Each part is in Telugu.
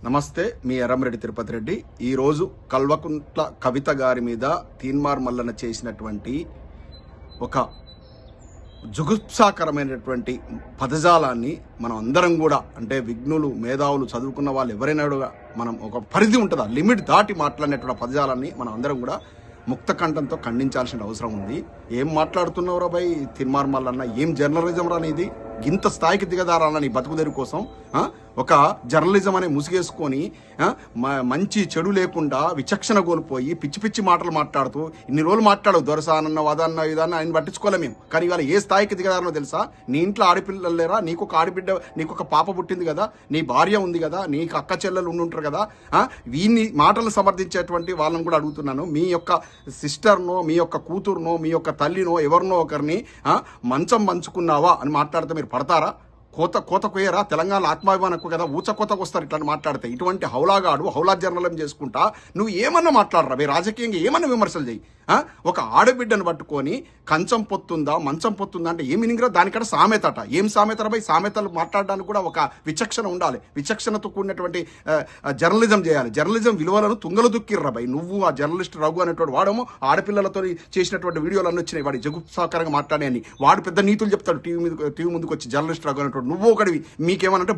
నమస్తే, మీ ఎర్రంరెడ్డి తిరుపతి రెడ్డి. ఈరోజు కల్వకుంట్ల కవిత గారి మీద తీన్మార్ మల్లన్న చేసినటువంటి ఒక జుగుప్సాకరమైనటువంటి పదజాలాన్ని మనం అందరం కూడా, అంటే విఘ్నులు, మేధావులు, చదువుకున్న వాళ్ళు ఎవరైనా కూడా మనం ఒక పరిధి ఉంటుందా, లిమిట్ దాటి మాట్లాడినటువంటి పదజాలాన్ని మనం అందరం కూడా ముక్త కంఠంతో ఖండించాల్సిన అవసరం ఉంది. ఏం మాట్లాడుతున్నావురా భయ్ తీన్మార్ మల్లన్న? ఏం జర్నలిజం రానిది? ఇంత స్థాయికి దిగదారాల నీ బతుకుదెరి కోసం ఒక జర్నలిజం అనే ముసుగేసుకొని మంచి చెడు లేకుండా విచక్షణ కోల్పోయి పిచ్చి పిచ్చి మాటలు మాట్లాడుతూ ఇన్ని రోజులు మాట్లాడవు దొరసానన్న వదన్న ఇదన్న ఆయన పట్టించుకోలే మేము. కానీ ఇవాళ ఏ స్థాయికి దిగదారనో తెలుసా? నీ ఇంట్లో ఆడపిల్లలు లేరా? నీకు ఒక ఆడబిడ్డ, నీకు ఒక పాప పుట్టింది కదా, నీ భార్య ఉంది కదా, నీకు అక్క చెల్లెలు ఉండుంటారు కదా. వీన్ని మాటలు సమర్థించేటువంటి వాళ్ళని కూడా అడుగుతున్నాను. మీ యొక్క సిస్టర్నో, మీ యొక్క కూతురునో, మీ యొక్క తల్లినో, ఎవరినో ఒకరిని మంచం పంచుకున్నావా అని మాట్లాడితే మీరు పడతారా? కోత కోయరా? తెలంగాణ ఆత్మాభిమానకు కదా ఊచకోతకు వస్తారు ఇట్లా మాట్లాడితే. ఇటువంటి హౌలాగాడు, హౌలా జర్నలిజం చేసుకుంటా నువ్వు ఏమన్నా మాట్లాడరా? రాజకీయంగా ఏమన్నా విమర్శలు చేయి. ఒక ఆడబిడ్డను పట్టుకొని కంచం పొత్తుందా, మంచం పొత్తుందా అంటే ఏం మీనింగ్ రా? దానికడ సామెతట. ఏం సామెత రా? సామెతలు మాట్లాడడానికి కూడా ఒక విచక్షణ ఉండాలి. విచక్షణతో కూడినటువంటి జర్నలిజం చేయాలి. జర్నలిజం విలువలను తుంగలు దుక్కిర్రా భయ్. నువ్వు ఆ జర్నలిస్ట్ రఘు అనేటువంటి వాడేమో ఆడపిల్లలతో చేసినటువంటి వీడియోలు అన్నీ వచ్చినాయి. వాడి జగుప్సాకరంగా మాట్లాడేని వాడు పెద్ద నీతులు చెప్తాడు టీవీ ముందుకు వచ్చి. జర్నలిస్ట్ రఘు అనేటువంటి నువ్వు ఒకటివి. మీకేమనంటే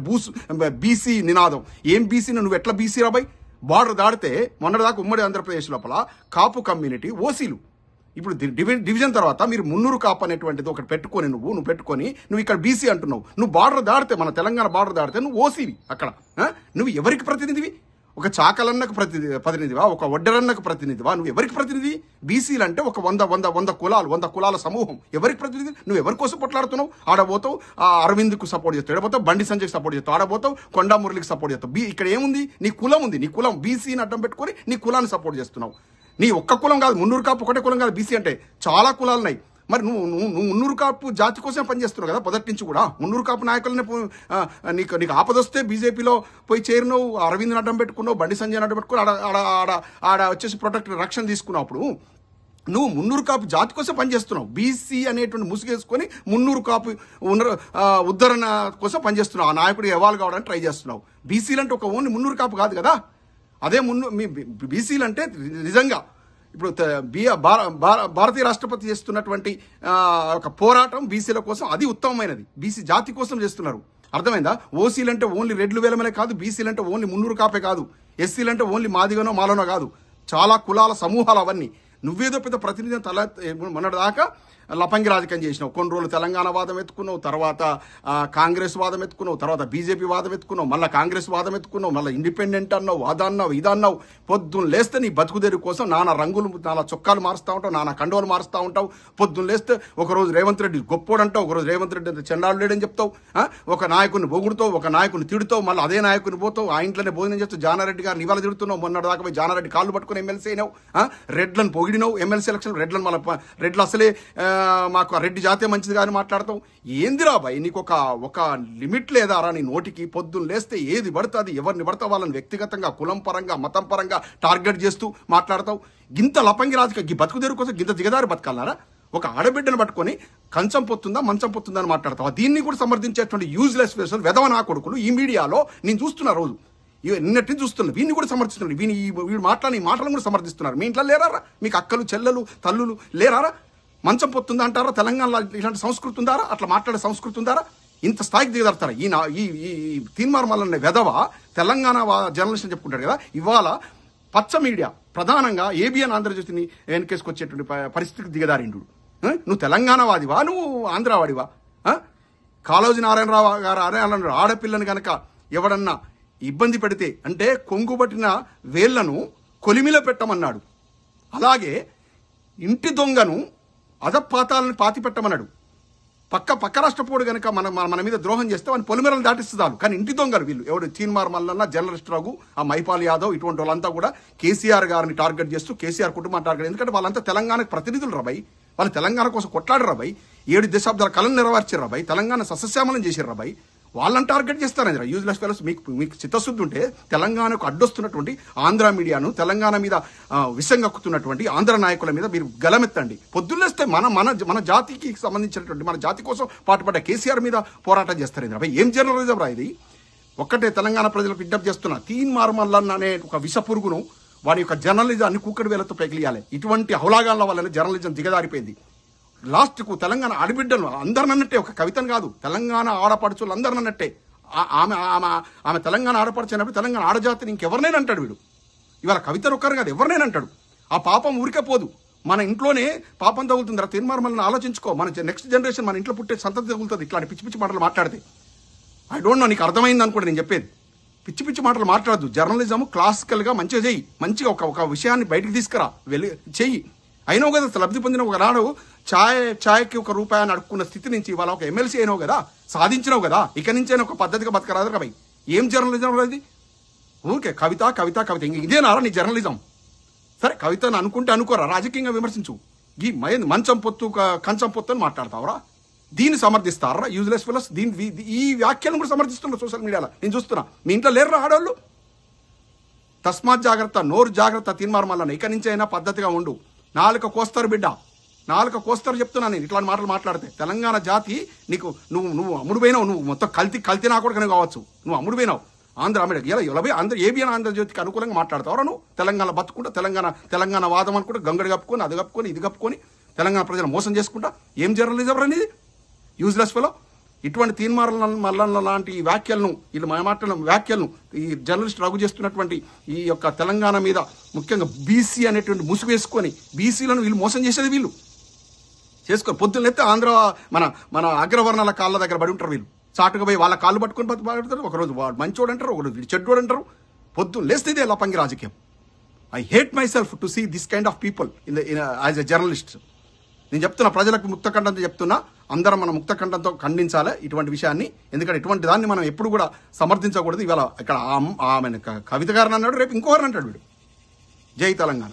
బీసీ నినాదం. ఏం బీసీ? నువ్వు ఎట్లా బీసీ రా భయ్? బార్డర్ దాడితే మొన్నటిదాకా ఉమ్మడి ఆంధ్రప్రదేశ్ లోపల కాపు కమ్యూనిటీ ఓసీలు, ఇప్పుడు డివిజన్ తర్వాత మీరు మున్నూరు కాపు అనేటువంటిది ఒకటి పెట్టుకొని నువ్వు పెట్టుకొని నువ్వు ఇక్కడ బీసీ అంటున్నావు. నువ్వు బార్డర్ దాడితే, మన తెలంగాణ బార్డర్ దాడితే నువ్వు ఓసీవి. అక్కడ నువ్వు ఎవరికి ప్రతినిధివి? ఒక చాకలన్నకు ప్రతినిధివా? ఒక వడ్డరన్నకు ప్రతినిధివా? నువ్వు ఎవరికి ప్రతినిధి? బీసీలు అంటే ఒక వంద కులాలు, 100 కులాల సమూహం. ఎవరికి ప్రతినిధి? నువ్వు ఎవరి కోసం కొట్లాడుతున్నావు? ఆడబోతావు ఆరవింద్కు సపోర్ట్ చేస్తావు, ఆడబోతావు బండి సంజయ్కి సపోర్ట్ చేస్తావు, ఆడబోతావు కొండా మురళికి సపోర్ట్ చేస్తావు. ఇక్కడ ఏముంది? నీ కులం ఉంది. నీ కులం బీసీని అడ్డం పెట్టుకొని నీ కులాన్ని సపోర్ట్ చేస్తున్నావు. నీ ఒక్క కులం కాదు, మున్నూరు కాపు ఒకటే కులం కాదు. బీసీ అంటే చాలా కులాలున్నాయి. మరి నువ్వు మున్నూరు కాపు జాతి కోసం పనిచేస్తున్నావు కదా మొదటి నుంచి కూడా. మున్నూరు కాపు నాయకులనే నీకు ఆపదొస్తే బీజేపీలో పోయి చేరినావు, అరవింద్ని అడ్డం పెట్టుకున్నావు, బండి సంజయ్ అడ్డం పెట్టుకుని ఆడ వచ్చేసి రక్షణ తీసుకున్నప్పుడు నువ్వు మున్నూరు కాపు జాతి కోసం పనిచేస్తున్నావు. బీసీ అనేటువంటి ముసుగేసుకొని మున్నూరు కాపు ఉద్ధరణ కోసం పనిచేస్తున్నావు. ఆ నాయకుడు ఎవాల్ కావడానికి ట్రై చేస్తున్నావు. బీసీలు అంటే ఒక ఓన్లీ మున్నూరు కాపు కాదు కదా. అదే మీ బీసీలు అంటే నిజంగా ఇప్పుడు భారతీయ రాష్ట్రపతి చేస్తున్నటువంటి ఒక పోరాటం బీసీల కోసం, అది ఉత్తమమైనది. బీసీ జాతి కోసం చేస్తున్నారు. అర్థమైందా? ఓసీలు అంటే ఓన్లీ రెడ్లు వేలమనే కాదు, బీసీలు అంటే ఓన్లీ మున్నూరు కాపే కాదు, ఎస్సీలు అంటే ఓన్లీ మాదిగనో మాలోనో కాదు, చాలా కులాల సమూహాలు అవన్నీ. నువ్వేదో పెద్ద ప్రతినిధి మొన్నటిదాకా లపంగి రాజకీయం చేసినావు. కొన్ని రోజులు తెలంగాణ వాదం ఎత్తుకున్నావు, తర్వాత కాంగ్రెస్ వాదం ఎత్తుకున్నావు, తర్వాత బీజేపీ వాదం ఎత్తుకున్నావు, మళ్ళీ కాంగ్రెస్ వాదం ఎత్తుకున్నావు, మళ్ళీ ఇండిపెండెంట్ అన్నావు, అదన్నావు, ఇదన్నావు. పొద్దున్న లేస్తే నీ బతుకుదేరి కోసం నానా రంగులు, నానా చొక్కాలు మారుస్తూ ఉంటావు, నానా కండువలు మారుస్తూ ఉంటావు. పొద్దున్న లేస్తే ఒకరోజు రేవంత్ రెడ్డి గొప్పోడు అంటావు, ఒకరోజు రేవంత్ రెడ్డి చెండాలు లేడని చెప్తావు, ఒక నాయకుని పొగుడుతావు, ఒక నాయకుని తిడుతావు, మళ్ళీ అదే నాయకుని పోతావు, ఆ ఇంట్లోనే భోజనం చేస్తావు. జానారెడ్డి గారిని ఇవాళ తిడుతున్నావు, మొన్నటిదాకా పోయి జానారెడ్డి కాళ్ళు పట్టుకుని ఎమ్మెల్సీ అయినావు. రెడ్లను పొగిడినావు ఎమ్మెల్సీ ఎలక్షన్. రెడ్లను మళ్ళీ రెడ్లు అసలే మాకు రెడ్డి జాతే మంచిది కానీ మాట్లాడతావు. ఏందిరా భయ్ నీకు ఒక లిమిట్ లేదారా నీ నోటికి? పొద్దున్న లేస్తే ఏది పడుతుంది, ఎవరిని పడతా వాళ్ళని వ్యక్తిగతంగా, కులం పరంగా, మతం పరంగా టార్గెట్ చేస్తూ మాట్లాడతావు. గింత లపంగి రాజకీయ బతుకుదేరు కోసం గింత దిగదారి బతకాలన్నారా? ఒక ఆడబిడ్డను పట్టుకొని కంచం పొత్తుందా, మంచం పొత్తుందా అని మాట్లాడతావు. దీన్ని కూడా సమర్థించేటువంటి యూజ్లెస్ వేసలు వెధవ నా కొడుకులు ఈ మీడియాలో నేను చూస్తున్నా రోజు. నిన్నటిని చూస్తున్నారు. వీడిని కూడా సమర్థిస్తున్నారు. వీడు మాటలను కూడా సమర్థిస్తున్నారు. మీ ఇంట్లో లేరారా? మీకు అక్కలు, చెల్లెలు, తల్లులు లేరారా? మంచం పొత్తుందా అంటారా? తెలంగాణలో ఇలాంటి సంస్కృతి ఉందారా? అట్లా మాట్లాడే సంస్కృతి ఉందారా? ఇంత స్థాయికి దిగదడతారా? ఈ తీన్మార్ మల్లన్న వెధవ తెలంగాణ జర్నలిస్ట్ అని చెప్పుకుంటాడు కదా. ఇవాళ పచ్చ మీడియా ప్రధానంగా ఏబిఎన్ ఆంధ్రజ్యోతిని వెనకేసుకొచ్చేటువంటి పరిస్థితికి దిగదారిండు. నువ్వు తెలంగాణ వాదివా? నువ్వు ఆంధ్రవాడివా? కాళోజీ నారాయణరావు గారు అన్నారు, ఆడపిల్లని కనుక ఎవడన్నా ఇబ్బంది పెడితే అంటే కొంగుబట్టిన వేళ్లను కొలిమిలో పెట్టమన్నాడు. అలాగే ఇంటి దొంగను అధపాతాలను పాతి పెట్టమన్నాడు. పక్క రాష్ట్రపోడు కనుక మన మీద ద్రోహం చేస్తే వాడిని పొలిమేరలు దాటిస్తున్నాను. కానీ ఇంటి దొంగలు వీళ్ళు ఎవడు? తీన్మార్ మల్లన్న, జర్నలిస్ట్ రఘు, ఆ మైపాల్ యాదవ్, ఇటువంటి వాళ్ళంతా కూడా కేసీఆర్ గారిని టార్గెట్ చేస్తూ కేసీఆర్ కుటుంబాన్ని టార్గెట్. ఎందుకంటే వాళ్ళంతా తెలంగాణకు ప్రతినిధులు రాబాయి. వాళ్ళు తెలంగాణ కోసం కొట్లాడరు రాబాయి. 7 దశాబ్దాల కళను నెరవేర్చారు రాబాయి. తెలంగాణ సస్యశ్యామలం చేశారు రాబాయి. వాళ్ళని టార్గెట్ చేస్తారండి యూజ్లెస్ ఫెలోస్. మీకు చిత్తశుద్ధి ఉంటే తెలంగాణకు అడ్డొస్తున్నటువంటి ఆంధ్ర మీడియాను, తెలంగాణ మీద విషంగక్కుతున్నటువంటి ఆంధ్ర నాయకుల మీద మీరు గలమెత్తండి. పొద్దున్నేస్తే మన జాతికి సంబంధించినటువంటి, మన జాతి కోసం పాటుపడ్డ కేసీఆర్ మీద పోరాటం చేస్తారండి. ఏం జర్నలిజం రా ఇది? ఒక్కటే తెలంగాణ ప్రజలకు విజ్ఞప్తి చేస్తున్నా, తీన్మార్ మల్లన్న అనే ఒక విష పురుగును వాడి యొక్క జర్నలిజాన్ని కూకటి వేలతో పెగిలియాలి. ఇటువంటి హౌలాగాన్ల వల్లనే జర్నలిజం దిగజారిపోయింది. లాస్ట్కు తెలంగాణ ఆడబిడ్డలు అందరినన్నట్టే, ఒక కవితను కాదు, తెలంగాణ ఆడపడుచులు అందరినన్నట్టే. ఆమె ఆమె ఆమె తెలంగాణ ఆడపడిచినప్పుడు తెలంగాణ ఆడజాతిని ఇంకెవరినైనా అంటాడు వీడు. ఇవాళ కవితను ఒక్కరు కాదు, ఎవరినైనా అంటాడు. ఆ పాపం ఊరికే పోదు, మన ఇంట్లోనే పాపం తగులుతుందిరా. తీన్మార్ మల్లన్న ఆలోచించుకో, మన నెక్స్ట్ జనరేషన్ మన ఇంట్లో పుట్టే సంతతి తగులుతుంది ఇట్లాంటి పిచ్చి పిచ్చి మాటలు మాట్లాడితే. ఐ డోంట్ నో నీకు అర్థమైంది అనుకోండి నేను చెప్పేది. పిచ్చి పిచ్చి మాటలు మాట్లాడద్దు. జర్నలిజం క్లాసికల్గా మంచిగా చెయ్యి, మంచిగా ఒక విషయాన్ని బయటకు తీసుకురా, చెయ్యి. అయినావు కదా లబ్ధి పొందిన ఒకనాడు ఛాయ్కి ₹1 అని అడుక్కున్న స్థితి నుంచి ఇవాళ ఒక ఎమ్మెల్సీ అయినావు కదా, సాధించినావు కదా. ఇక నుంచైనా ఒక పద్ధతిగా బతకరాదు కదా. ఏం జర్నలిజం అది? ఊరికే కవిత కవిత కవిత, ఇదేనారా నీ జర్నలిజం? సరే కవితను అనుకుంటే అనుకోరా, రాజకీయంగా విమర్శించు. ఈ మంచం పొత్తు కంచం పొత్తు అని మాట్లాడతావరా? దీన్ని సమర్థిస్తారా యూజ్లెస్ ఫెలోస్? ఈ వ్యాఖ్యలను కూడా సమర్థిస్తున్నారు సోషల్ మీడియాలో, నేను చూస్తున్నా. మీ ఇంట్లో లేరు ఆడవాళ్ళు? తస్మాత్ జాగ్రత్త, నోరు జాగ్రత్త. తీన్మార్ మల్లన్న ఇక నుంచి అయినా పద్ధతిగా ఉండు. నాలుక కోస్తారు బిడ్డ, నాలుక కోస్తారు చెప్తున్నా నేను ఇట్లాంటి మాటలు మాట్లాడితే. తెలంగాణ జాతి నీకు నువ్వు అమ్ముడుపోయినావు, నువ్వు మొత్తం కల్తీ నా కూడా కావచ్చు, నువ్వు అమ్ముడుపోయినావు. ఆంధ్ర ఏబిఎన్ ఆంధ్రజ్యోతికి అనుకూలంగా మాట్లాడతావరా నువ్వు? తెలంగాణ బతుకుంటా, తెలంగాణ వాదం అనుకుంటా, గంగడి కప్పుకొని అది కప్పుకొని ఇది కప్పుకొని తెలంగాణ ప్రజలు మోసం చేసుకుంటా. ఏం జర్నలిజం అనేది? Useless fellow. ఇటువంటి తీన్మార్ మల్లన్న లాంటి వ్యాఖ్యలను, వీళ్ళు మాట్లాడిన వ్యాఖ్యలను ఈ జర్నలిస్ట్ రఘు చేస్తున్నటువంటి ఈ యొక్క తెలంగాణ మీద, ముఖ్యంగా బీసీ అనేటువంటి ముసుగు వేసుకొని బీసీలను వీళ్ళు మోసం చేసేది వీళ్ళు చేసుకొని పొద్దున్న లేస్తే ఆంధ్ర మన అగ్రవర్ణాల కాళ్ళ దగ్గర పడి ఉంటారు వీళ్ళు. చాటుగా పోయి వాళ్ళ కాళ్ళు పట్టుకొని పడతారు. ఒకరోజు వాడు మంచోడు అంటారు, ఒకరోజు చెడ్డోడు అంటారు. పొద్దున్న లేస్తే ఇదే లపంగి రాజకీయం. I hate myself to see this kind of people as a journalist. నేను చెప్తున్నా, ప్రజలకు ముక్తకంఠంతో చెప్తున్నా, అందరం మనం ముక్తకంఠంతో ఖండించాలి ఇటువంటి విషయాన్ని. ఎందుకంటే ఇటువంటి దాన్ని మనం ఎప్పుడు కూడా సమర్థించకూడదు. ఇవాళ ఇక్కడ ఆమె కవిత గారిని అన్నాడు, రేపు ఇంకొకరిని అంటాడు వీడు. జై తెలంగాణ.